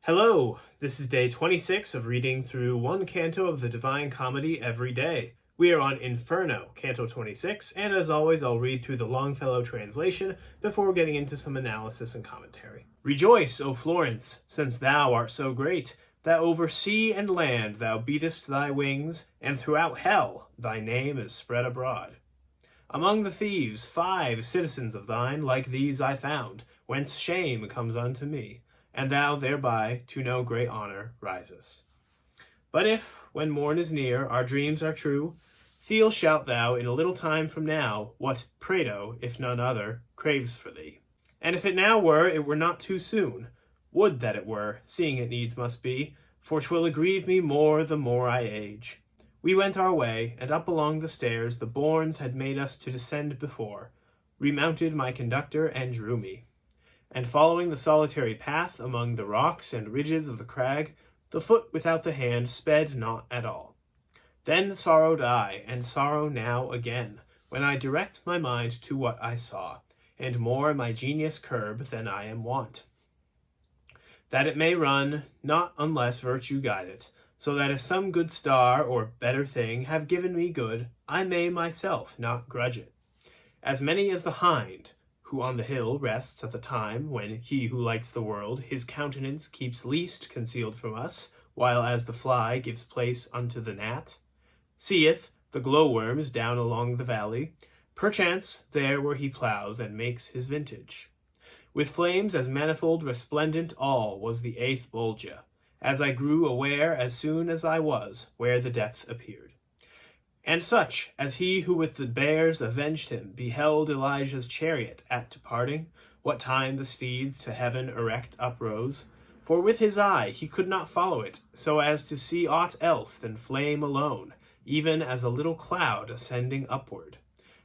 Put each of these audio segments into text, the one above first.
Hello, this is day 26 of reading through one canto of the Divine Comedy every day. We are on Inferno, Canto 26, and as always, I'll read through the Longfellow translation before getting into some analysis and commentary. Rejoice, O Florence, since thou art so great, that over sea and land thou beatest thy wings, and throughout hell thy name is spread abroad. Among the thieves 5 citizens of thine like these I found, whence shame comes unto me, and thou thereby to no great honor risest. But if, when morn is near, our dreams are true, feel shalt thou in a little time from now what Prato, if none other, craves for thee. And if it now were, it were not too soon. Would that it were, seeing it needs must be, for 'twill aggrieve me more the more I age. We went our way, and up along the stairs the bournes had made us to descend before, remounted my conductor and drew me. And following the solitary path among the rocks and ridges of the crag, the foot without the hand sped not at all. Then sorrowed I, and sorrow now again, when I direct my mind to what I saw, and more my genius curb than I am wont. That it may run, not unless virtue guide it, so that if some good star or better thing have given me good, I may myself not grudge it. As many as the hind, who on the hill rests at the time when he who lights the world his countenance keeps least concealed from us, while as the fly gives place unto the gnat, seeth the glowworms down along the valley, perchance there where he ploughs and makes his vintage. With flames as manifold resplendent all was the 8th Bolgia, as I grew aware as soon as I was where the depth appeared. And such as he who with the bears avenged him beheld Elijah's chariot at departing, what time the steeds to heaven erect uprose, for with his eye he could not follow it, so as to see aught else than flame alone, even as a little cloud ascending upward.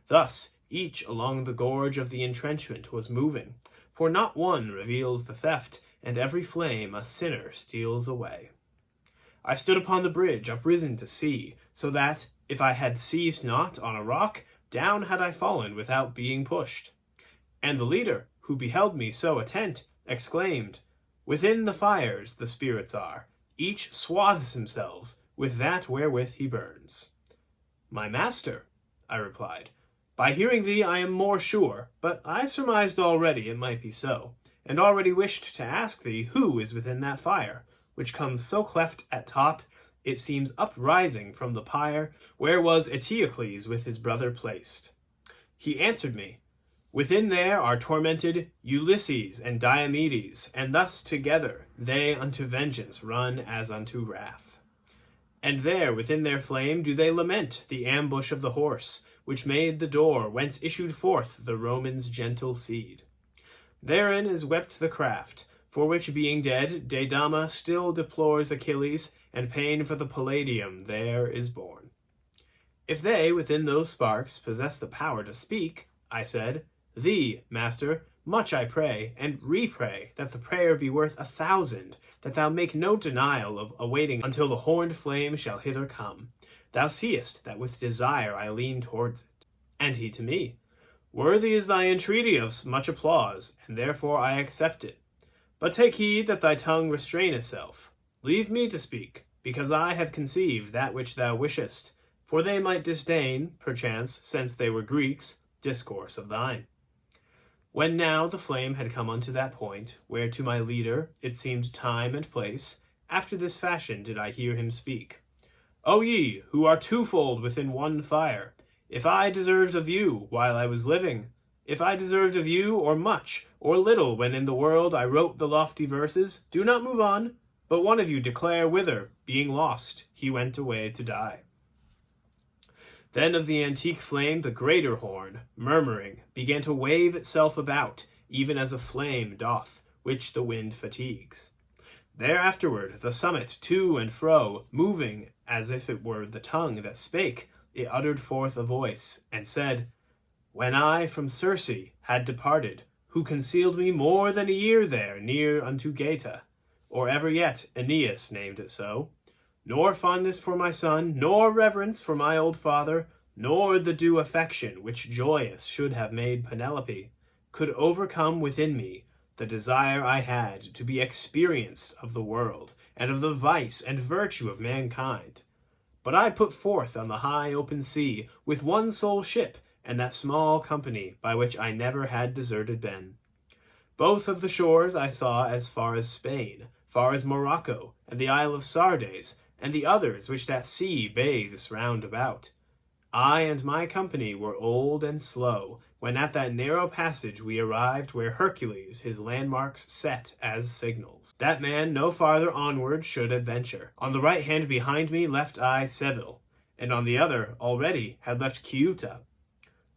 Thus each along the gorge of the entrenchment was moving, for not one reveals the theft, and every flame a sinner steals away. I stood upon the bridge, uprisen to see, so that, if I had seized not on a rock, down had I fallen without being pushed. And the leader, who beheld me so attent, exclaimed, Within the fires the spirits are, each swathes himself with that wherewith he burns. My master, I replied, by hearing thee I am more sure, but I surmised already it might be so, and already wished to ask thee who is within that fire, which comes so cleft at top, it seems uprising from the pyre, where was Eteocles with his brother placed. He answered me, Within there are tormented Ulysses and Diomedes, and thus together they unto vengeance run as unto wrath. And there within their flame do they lament the ambush of the horse, which made the door whence issued forth the Romans' gentle seed. Therein is wept the craft, for which being dead, Deidama still deplores Achilles, and pain for the Palladium there is born. If they, within those sparks, possess the power to speak, I said, thee, master, much I pray, and re-pray, that the prayer be worth 1,000, that thou make no denial of awaiting until the horned flame shall hither come. Thou seest that with desire I lean towards it. And he to me, Worthy is thy entreaty of much applause, and therefore I accept it. But take heed that thy tongue restrain itself. Leave me to speak, because I have conceived that which thou wishest, for they might disdain, perchance, since they were Greeks, discourse of thine. When now the flame had come unto that point, where to my leader it seemed time and place, after this fashion did I hear him speak. O ye, who are twofold within one fire, if I deserved of you while I was living, if I deserved of you or much, or little when in the world I wrote the lofty verses, do not move on, but one of you declare whither, being lost, he went away to die. Then of the antique flame the greater horn, murmuring, began to wave itself about, even as a flame doth, which the wind fatigues. Thereafterward the summit to and fro, moving as if it were the tongue that spake, it uttered forth a voice, and said, When I from Circe had departed, who concealed me more than a year there near unto Gaeta, or ever yet Aeneas named it so, nor fondness for my son, nor reverence for my old father, nor the due affection which joyous should have made Penelope, could overcome within me the desire I had to be experienced of the world, and of the vice and virtue of mankind. But I put forth on the high open sea with one sole ship, and that small company by which I never had deserted been. Both of the shores I saw as far as Spain, far as Morocco, and the Isle of Sardes, and the others which that sea bathes round about. I and my company were old and slow, when at that narrow passage we arrived where Hercules his landmarks set as signals. That man no farther onward should adventure. On the right hand behind me left I Seville, and on the other already had left Ceuta.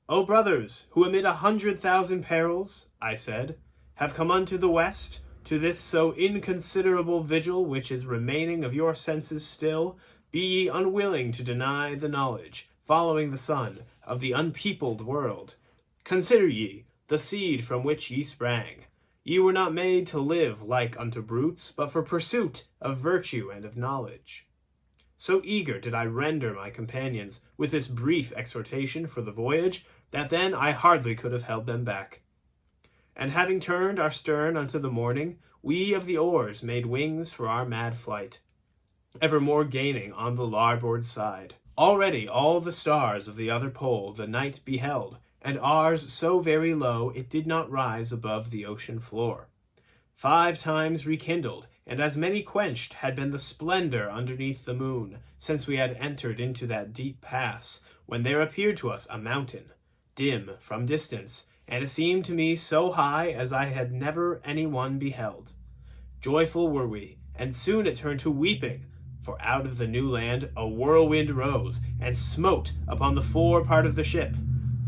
O brothers, who amid 100,000 perils, I said, have come unto the west, to this so inconsiderable vigil which is remaining of your senses still, be ye unwilling to deny the knowledge, following the sun, of the unpeopled world. Consider ye the seed from which ye sprang. Ye were not made to live like unto brutes, but for pursuit of virtue and of knowledge. So eager did I render my companions with this brief exhortation for the voyage, that then I hardly could have held them back. And having turned our stern unto the morning, we of the oars made wings for our mad flight, evermore gaining on the larboard side. Already all the stars of the other pole the night beheld, and ours so very low it did not rise above the ocean floor. 5 times rekindled, and as many quenched had been the splendor underneath the moon, since we had entered into that deep pass, when there appeared to us a mountain, dim from distance, and it seemed to me so high as I had never any one beheld. Joyful were we, and soon it turned to weeping, for out of the new land a whirlwind rose, and smote upon the fore part of the ship.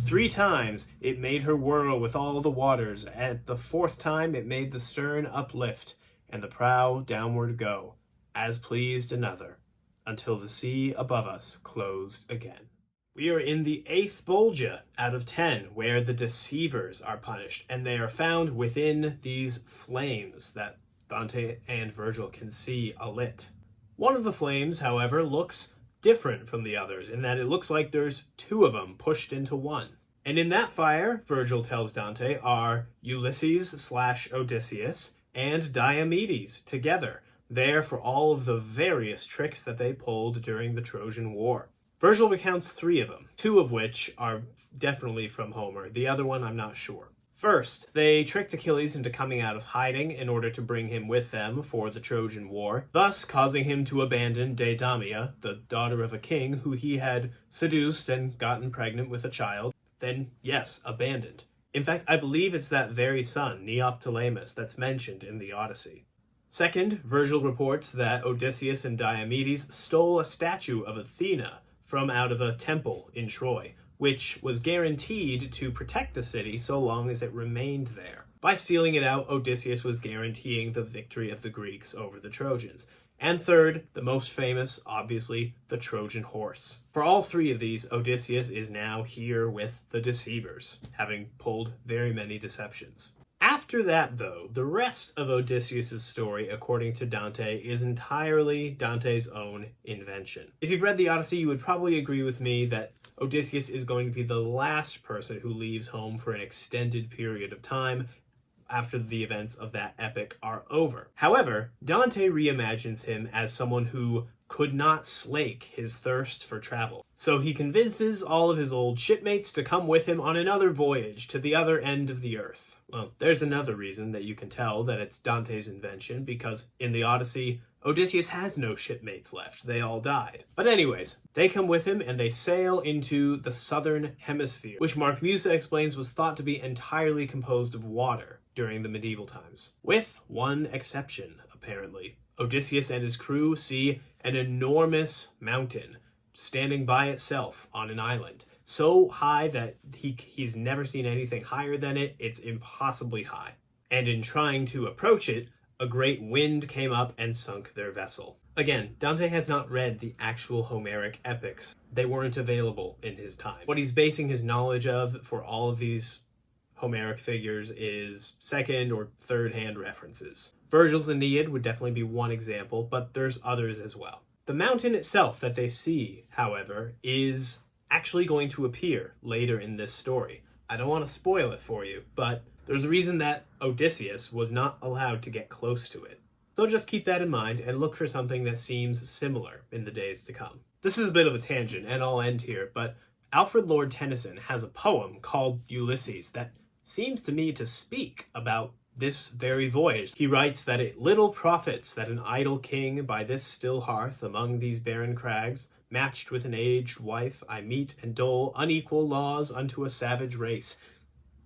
3 times it made her whirl with all the waters, and the 4th time it made the stern uplift, and the prow downward go, as pleased another, until the sea above us closed again. We are in the 8th Bolgia out of 10, where the deceivers are punished, and they are found within these flames that Dante and Virgil can see alit. One of the flames, however, looks different from the others, in that it looks like there's 2 of them pushed into one. And in that fire, Virgil tells Dante, are Ulysses/Odysseus and Diomedes together, there for all of the various tricks that they pulled during the Trojan War. Virgil recounts 3 of them, 2 of which are definitely from Homer. The other one, I'm not sure. First, they tricked Achilles into coming out of hiding in order to bring him with them for the Trojan War, thus causing him to abandon Deidamia, the daughter of a king who he had seduced and gotten pregnant with a child. Then, yes, abandoned. In fact, I believe it's that very son, Neoptolemus, that's mentioned in the Odyssey. Second, Virgil reports that Odysseus and Diomedes stole a statue of Athena from out of a temple in Troy, which was guaranteed to protect the city so long as it remained there. By stealing it out, Odysseus was guaranteeing the victory of the Greeks over the Trojans. And third, the most famous, obviously, the Trojan horse. For all 3 of these, Odysseus is now here with the deceivers, having pulled very many deceptions. After that, though, the rest of Odysseus' story, according to Dante, is entirely Dante's own invention. If you've read the Odyssey, you would probably agree with me that Odysseus is going to be the last person who leaves home for an extended period of time after the events of that epic are over. However, Dante reimagines him as someone who could not slake his thirst for travel. So he convinces all of his old shipmates to come with him on another voyage to the other end of the earth. Well, there's another reason that you can tell that it's Dante's invention, because in the Odyssey, Odysseus has no shipmates left. They all died. But anyways, they come with him and they sail into the southern hemisphere, which Mark Musa explains was thought to be entirely composed of water during the medieval times. With one exception, apparently. Odysseus and his crew see an enormous mountain standing by itself on an island, so high that he's never seen anything higher than it. It's impossibly high. And in trying to approach it, a great wind came up and sunk their vessel. Again, Dante has not read the actual Homeric epics. They weren't available in his time. What he's basing his knowledge of for all of these Homeric figures is second or third hand references. Virgil's Aeneid would definitely be one example, but there's others as well. The mountain itself that they see, however, is actually going to appear later in this story. I don't want to spoil it for you, but There's a reason that Odysseus was not allowed to get close to it. So just keep that in mind and look for something that seems similar in the days to come. This is a bit of a tangent, and I'll end here, but Alfred Lord Tennyson has a poem called Ulysses that seems to me to speak about this very voyage. He writes that it little profits that an idle king by this still hearth among these barren crags, matched with an aged wife, I meet and dole unequal laws unto a savage race.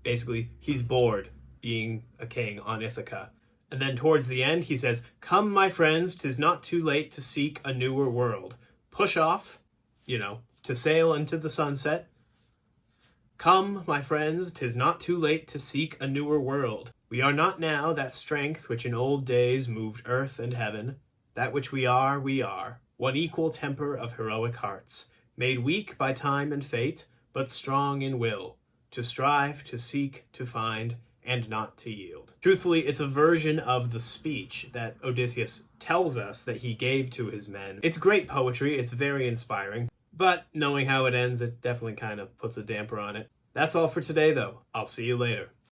Basically, he's bored being a king on Ithaca. And then towards the end, he says, "Come, my friends, 'tis not too late to seek a newer world. Push off, to sail into the sunset. Come, my friends, 'tis not too late to seek a newer world. We are not now that strength which in old days moved earth and heaven. That which we are, one equal temper of heroic hearts, made weak by time and fate, but strong in will, to strive, to seek, to find, and not to yield." Truthfully, it's a version of the speech that Odysseus tells us that he gave to his men. It's great poetry, it's very inspiring, but knowing how it ends, it definitely kind of puts a damper on it. That's all for today, though. I'll see you later.